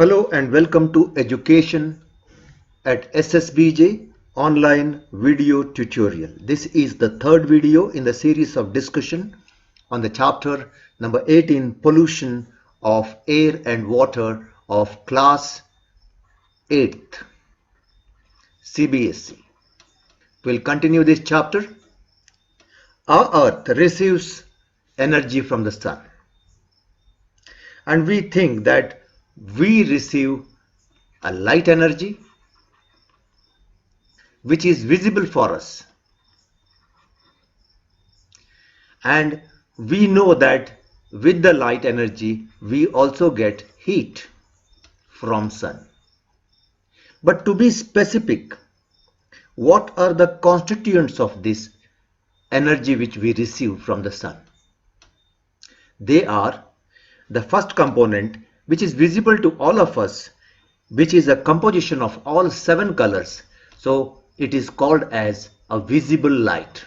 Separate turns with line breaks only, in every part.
Hello and welcome to Education at SSBJ online video tutorial. This is the third video in the series of discussion on the chapter number 18, pollution of air and water of class 8th CBSE. We'll continue this chapter. Our earth receives energy from the sun, and we think that we receive a light energy which is visible for us, and we know that with the light energy we also get heat from sun. But to be specific, what are the constituents of this energy which we receive from the sun? They are the first component, which is visible to all of us, which is a composition of all 7 colors. So it is called as a visible light.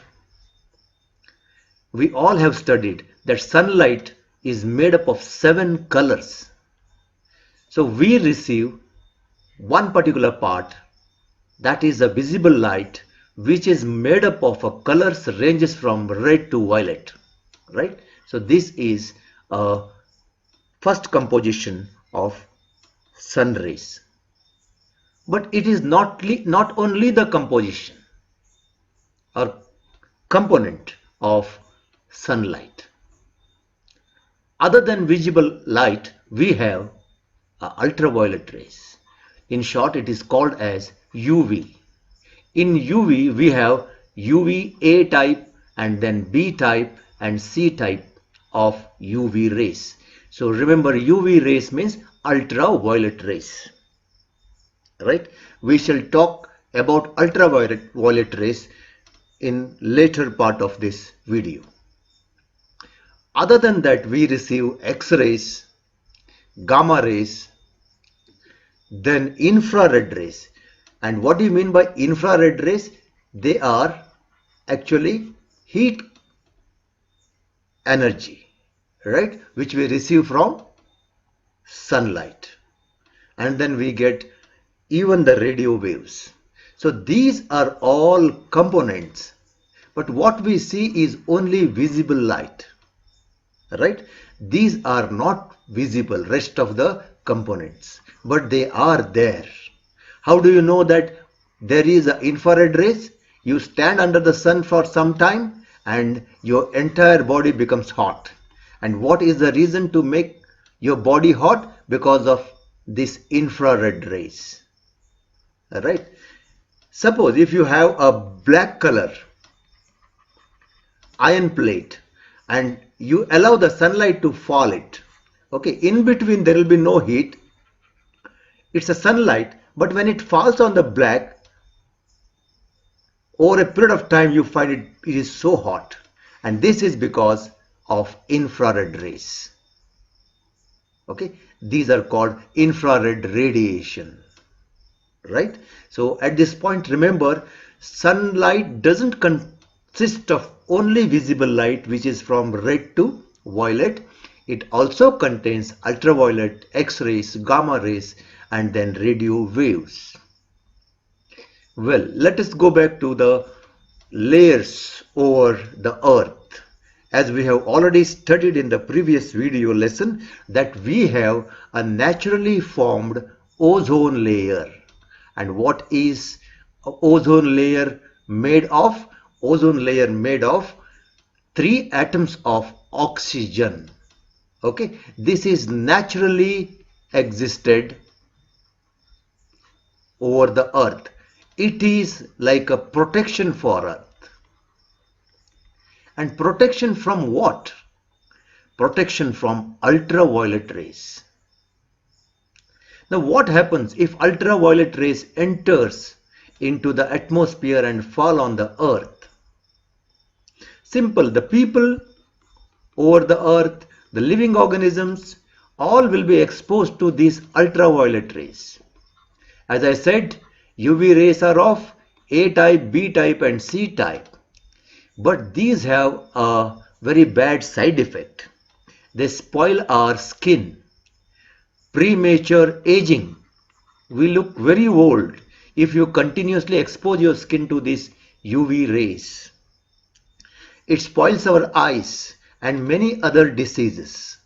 We all have studied that sunlight is made up of 7 colors. So we receive one particular part, that is a visible light, which is made up of a colors ranges from red to violet, right? So this is a first composition of sun rays. But it is not only the composition or component of sunlight. Other than visible light, we have ultraviolet rays. In short, it is called as UV. In UV, we have UVA type and then B type and C type of UV rays. So remember, UV rays means ultraviolet rays, right? We shall talk about ultraviolet rays in later part of this video. Other than that, we receive X-rays, gamma rays, then infrared rays. And what do you mean by infrared rays? They are actually heat energy, right, which we receive from sunlight. And then we get even the radio waves. So these are all components, but what we see is only visible light, right? These are not visible, rest of the components, but they are there. How do you know that there is an infrared rays? You stand under the sun for some time and your entire body becomes hot. And what is the reason to make your body hot? Because of this infrared rays, right? Suppose if you have a black color iron plate and you allow the sunlight to fall it, okay, in between there will be no heat. It's a sunlight, but when it falls on the black, over a period of time you find it is so hot, and this is because of infrared rays. Okay, these are called infrared radiation, right? So at this point, remember, sunlight doesn't consist of only visible light, which is from red to violet. It also contains ultraviolet, X-rays, gamma rays, and then radio waves. Well, let us go back to the layers over the earth. As we have already studied in the previous video lesson, that we have a naturally formed ozone layer. And what is ozone layer made of? Ozone layer made of 3 atoms of oxygen. Okay, this is naturally existed over the earth. It is like a protection for earth. And protection from what? Protection from ultraviolet rays. Now what happens if ultraviolet rays enters into the atmosphere and fall on the earth? Simple, the people over the earth, the living organisms, all will be exposed to these ultraviolet rays. As I said, UV rays are of A type, B type and C type. But these have a very bad side effect. They spoil our skin. premature aging. We look very old if you continuously expose your skin to these UV rays. It spoils our eyes and many other diseases,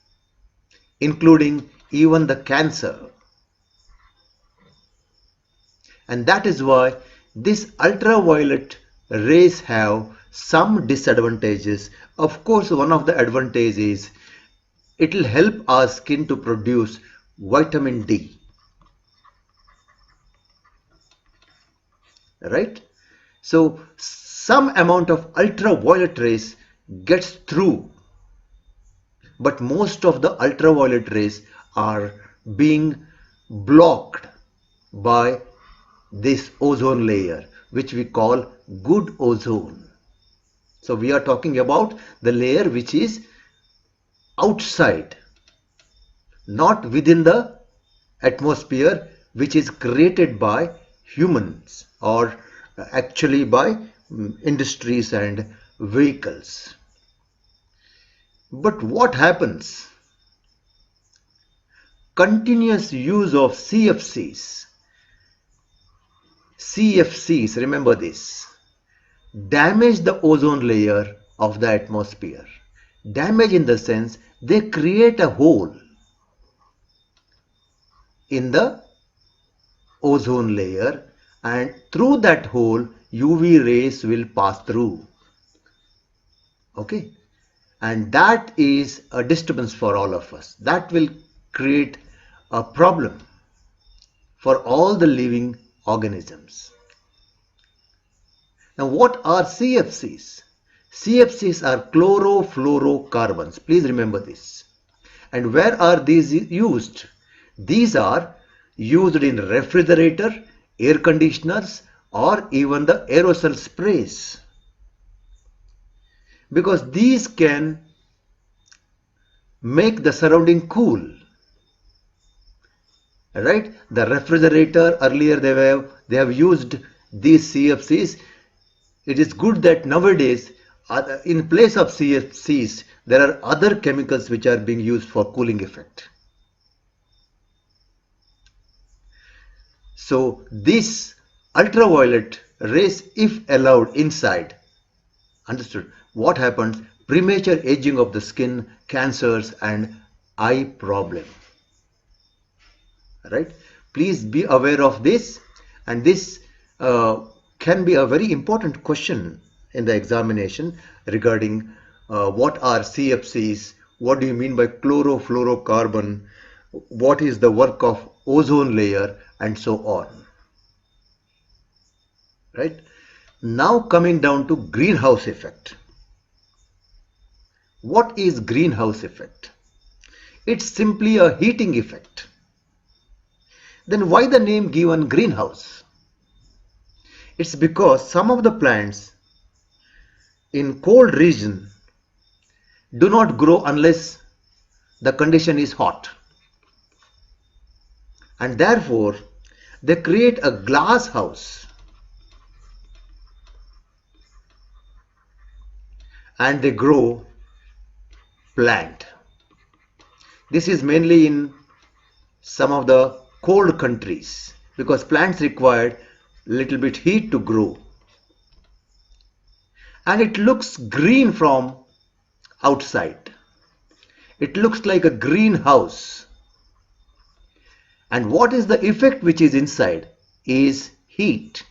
including even the cancer. And that is why these ultraviolet rays have some disadvantages. Of course, one of the advantages is it will help our skin to produce vitamin D. Right? So some amount of ultraviolet rays gets through, but most of the ultraviolet rays are being blocked by this ozone layer, which we call good ozone. So we are talking about the layer which is outside, not within the atmosphere, which is created by humans or actually by industries and vehicles. But what happens? Continuous use of CFCs, remember this, damage the ozone layer of the atmosphere. Damage in the sense they create a hole in the ozone layer, and through that hole UV rays will pass through. Okay, and that is a disturbance for all of us. That will create a problem for all the living organisms. Now, what are CFCs? CFCs are chlorofluorocarbons. Please remember this. And where are these used? These are used in refrigerator, air conditioners, or even the aerosol sprays, because these can make the surrounding cool. Right? The refrigerator, earlier they have used these CFCs. It is good that nowadays in place of CFCs there are other chemicals which are being used for cooling effect. So these ultraviolet rays, if allowed inside, understood, what happens? Premature aging of the skin, cancers and eye problem. Right? Please be aware of this, and this can be a very important question in the examination regarding what are CFCs, what do you mean by chlorofluorocarbon, what is the work of ozone layer, and so on. Right? Now coming down to greenhouse effect. What is greenhouse effect? It's simply a heating effect. Then why the name given greenhouse? It's because some of the plants in cold region do not grow unless the condition is hot, and therefore they create a glass house and they grow plant. This is mainly in some of the cold countries because plants require little bit heat to grow, and it looks green from outside. It looks like a greenhouse, and what is the effect which is inside is heat.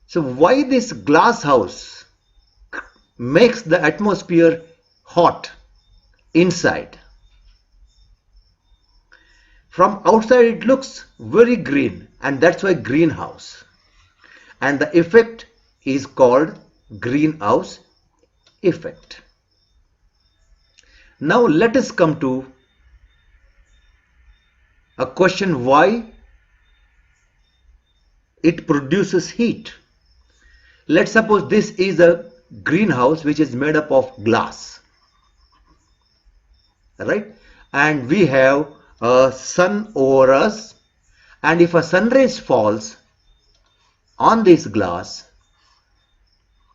So why this glass house makes the atmosphere hot inside? From outside it looks very green, and that's why greenhouse, and the effect is called greenhouse effect. Now let us come to a question, why it produces heat. Let's suppose this is a greenhouse which is made up of glass, right? And we have a sun over us, and if a sun rays falls on this glass,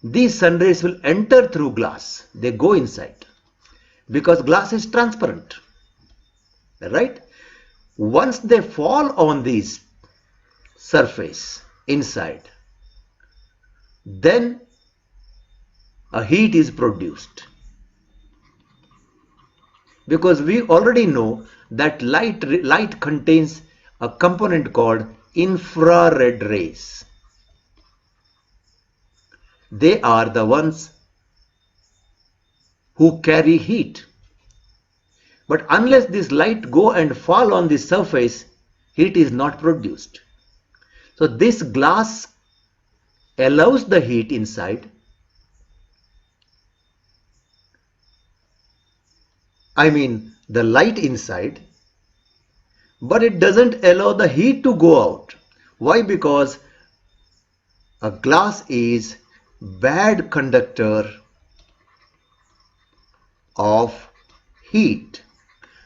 these sun rays will enter through glass. They go inside because glass is transparent. right? Once they fall on this surface inside, then a heat is produced, because we already know that light contains a component called infrared rays. They are the ones who carry heat. But unless this light go and fall on the surface, heat is not produced. So this glass allows the heat inside. I mean the light inside, but it doesn't allow the heat to go out. Why? Because a glass is bad conductor of heat.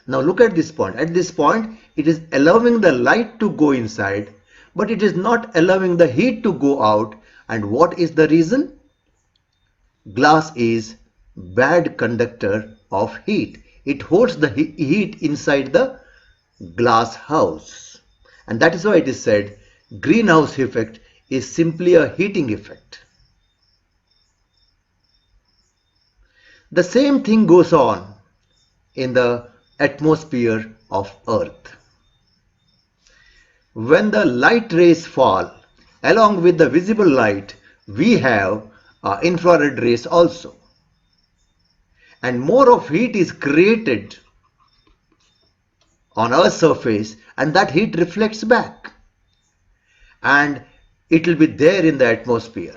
Now look at this point. At this point, it is allowing the light to go inside, but it is not allowing the heat to go out. And what is the reason? Glass is bad conductor of heat. It holds the heat inside the glass house. And that is why it is said greenhouse effect is simply a heating effect. The same thing goes on in the atmosphere of Earth. When the light rays fall, along with the visible light, we have infrared rays also. And more of heat is created on Earth's surface, and that heat reflects back. And it will be there in the atmosphere.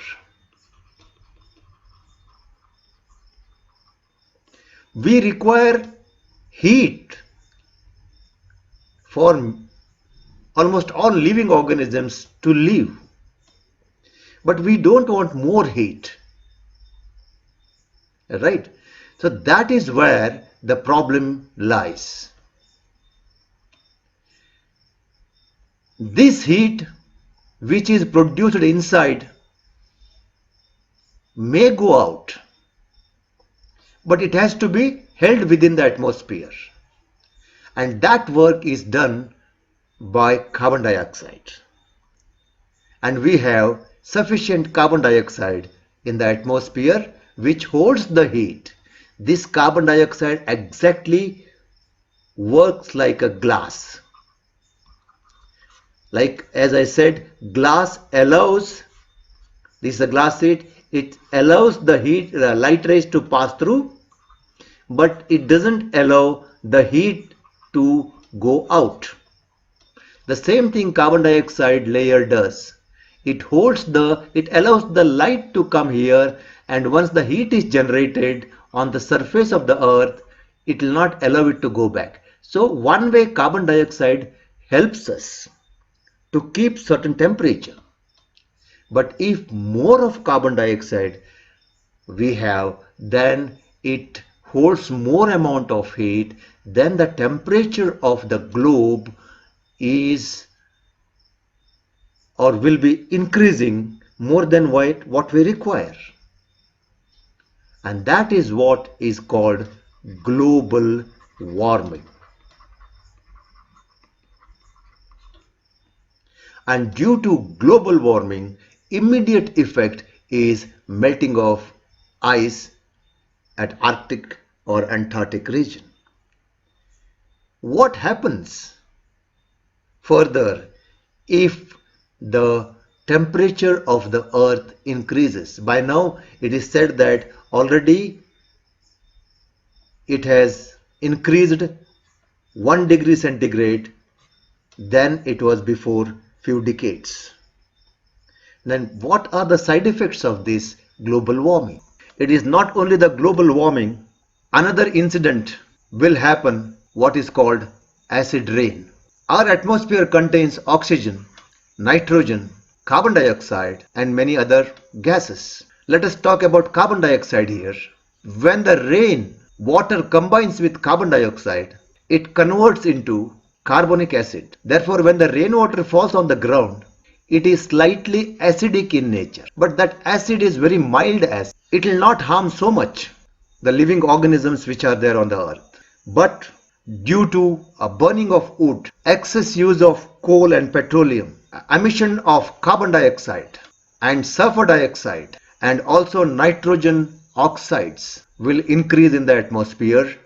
We require heat for almost all living organisms to live, but we don't want more heat, right? So that is where the problem lies. This heat which is produced inside may go out, but it has to be held within the atmosphere, and that work is done by carbon dioxide. And we have sufficient carbon dioxide in the atmosphere which holds the heat. This carbon dioxide exactly works like a glass. Like as I said, glass allows, this is a glass sheet, it allows the heat, the light rays to pass through, but it doesn't allow the heat to go out. The same thing carbon dioxide layer does. It allows the light to come here, and once the heat is generated on the surface of the earth, it will not allow it to go back. So one way carbon dioxide helps us to keep certain temperature. But if more of carbon dioxide we have, then it holds more amount of heat, then the temperature of the globe is or will be increasing more than what we require. And that is what is called global warming. And due to global warming, immediate effect is melting of ice at Arctic or Antarctic region. What happens further if the temperature of the earth increases? By now it is said that already it has increased 1 degree centigrade than it was before few decades. Then what are the side effects of this global warming? It is not only the global warming, another incident will happen, what is called acid rain. Our atmosphere contains oxygen, nitrogen, carbon dioxide and many other gases. Let us talk about carbon dioxide here. When the rain water combines with carbon dioxide, it converts into carbonic acid. Therefore, when the rainwater falls on the ground, it is slightly acidic in nature. But that acid is very mild acid. It will not harm so much the living organisms which are there on the earth. But due to a burning of wood, excess use of coal and petroleum, emission of carbon dioxide and sulfur dioxide and also nitrogen oxides will increase in the atmosphere.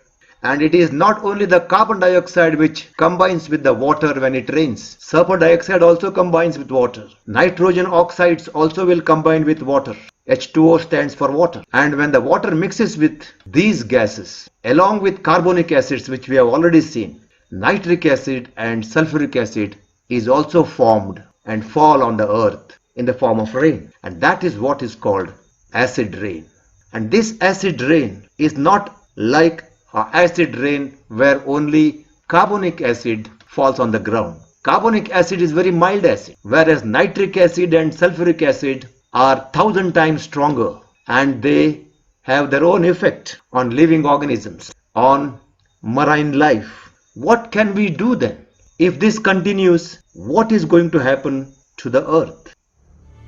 And it is not only the carbon dioxide which combines with the water when it rains. Sulfur dioxide also combines with water. Nitrogen oxides also will combine with water. H2O stands for water. And when the water mixes with these gases, along with carbonic acids which we have already seen, nitric acid and sulfuric acid is also formed and fall on the earth in the form of rain. And that is what is called acid rain. And this acid rain is not like acid rain where only carbonic acid falls on the ground. Carbonic acid is very mild acid, whereas nitric acid and sulfuric acid are 1,000 times stronger, and they have their own effect on living organisms, on marine life. What can we do then? If this continues, what is going to happen to the earth?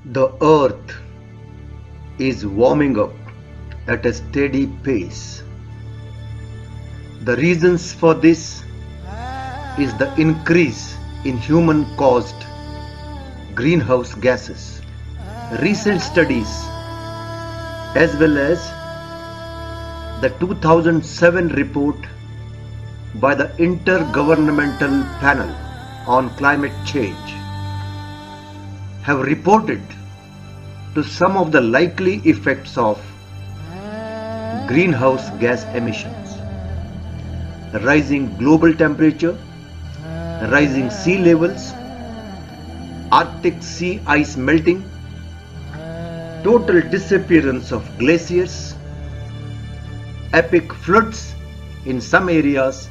The earth is warming up at a steady pace. The reasons for this is the increase in human-caused greenhouse gases. Recent studies as well as the 2007 report by the Intergovernmental Panel on Climate Change have reported to some of the likely effects of greenhouse gas emissions. Rising global temperature, rising sea levels, Arctic sea ice melting, total disappearance of glaciers, epic floods in some areas,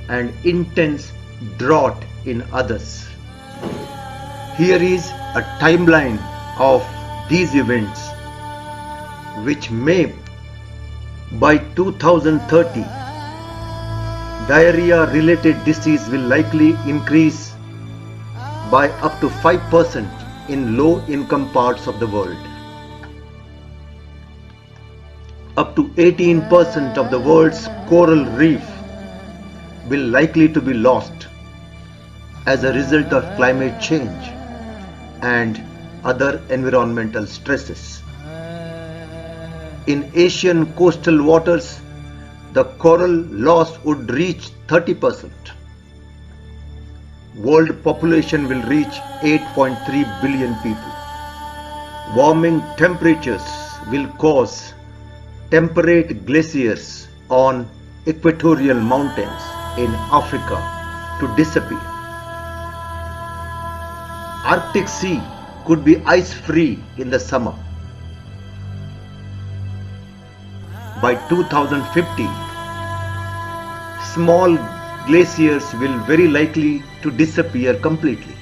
and intense drought in others. Here is a timeline of these events which may, by 2030, diarrhea-related disease will likely increase by up to 5% in low-income parts of the world. Up to 18% of the world's coral reef will likely to be lost as a result of climate change and other environmental stresses. In Asian coastal waters, the coral loss would reach 30%. World population will reach 8.3 billion people. Warming temperatures will cause temperate glaciers on equatorial mountains in Africa to disappear. Arctic Sea could be ice-free in the summer. By 2050, small glaciers will very likely to disappear completely.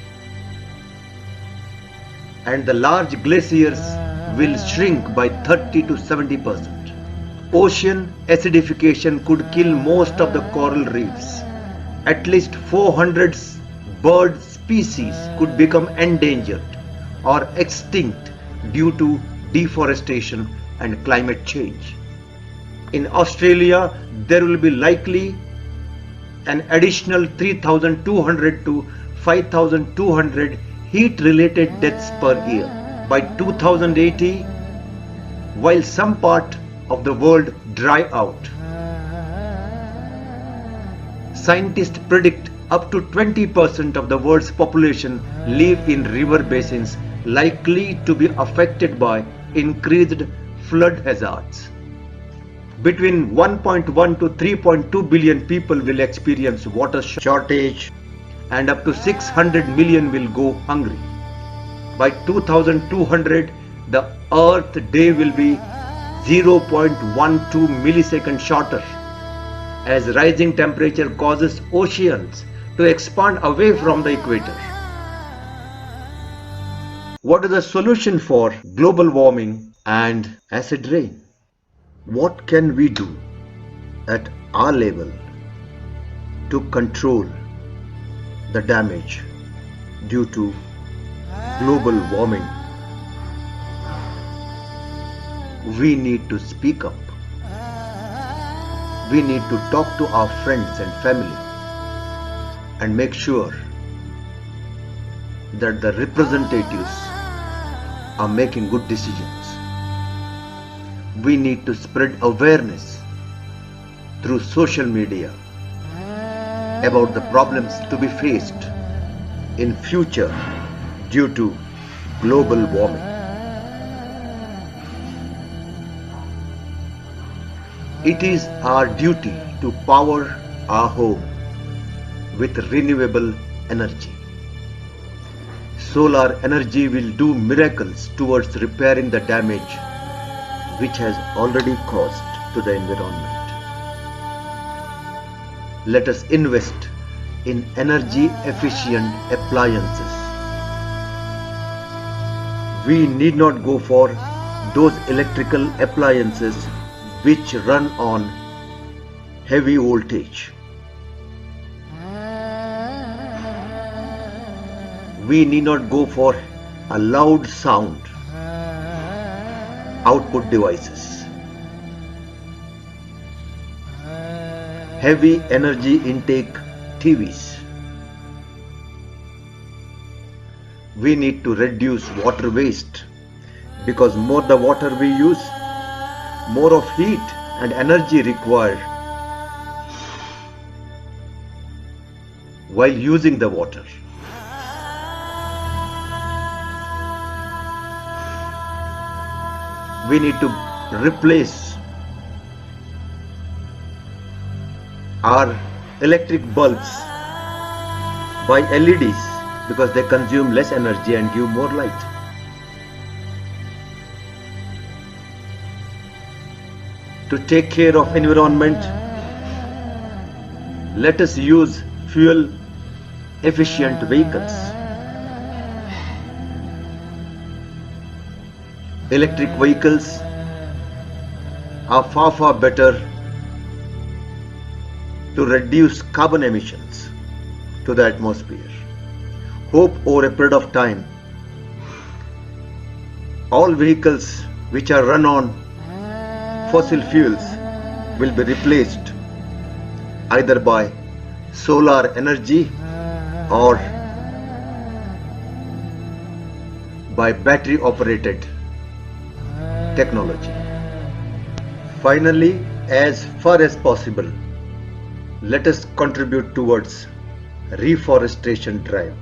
And the large glaciers will shrink by 30 to 70%. Ocean acidification could kill most of the coral reefs. At least 400 bird species could become endangered or extinct due to deforestation and climate change. In Australia, there will be likely an additional 3,200 to 5,200 heat-related deaths per year. By 2080, while some part of the world dry out, scientists predict up to 20% of the world's population live in river basins likely to be affected by increased flood hazards. Between 1.1 to 3.2 billion people will experience water shortage and up to 600 million will go hungry. By 2200, the Earth day will be 0.12 milliseconds shorter as rising temperature causes oceans to expand away from the equator. What is the solution for global warming and acid rain? What can we do at our level to control the damage due to global warming? We need to speak up. We need to talk to our friends and family and make sure that the representatives are making good decisions. We need to spread awareness through social media about the problems to be faced in future due to global warming. It is our duty to power our home with renewable energy. Solar energy will do miracles towards repairing the damage which has already caused to the environment. Let us invest in energy efficient appliances. We need not go for those electrical appliances which run on heavy voltage. We need not go for a loud sound output devices. Heavy energy intake TVs. We need to reduce water waste because more the water we use, more of heat and energy required while using the water. We need to replace our electric bulbs by LEDs because they consume less energy and give more light. To take care of environment, let us use fuel efficient vehicles. Electric vehicles are far better to reduce carbon emissions to the atmosphere. Hope over a period of time, all vehicles which are run on fossil fuels will be replaced either by solar energy or by battery operated technology. Finally, as far as possible, let us contribute towards reforestation drive.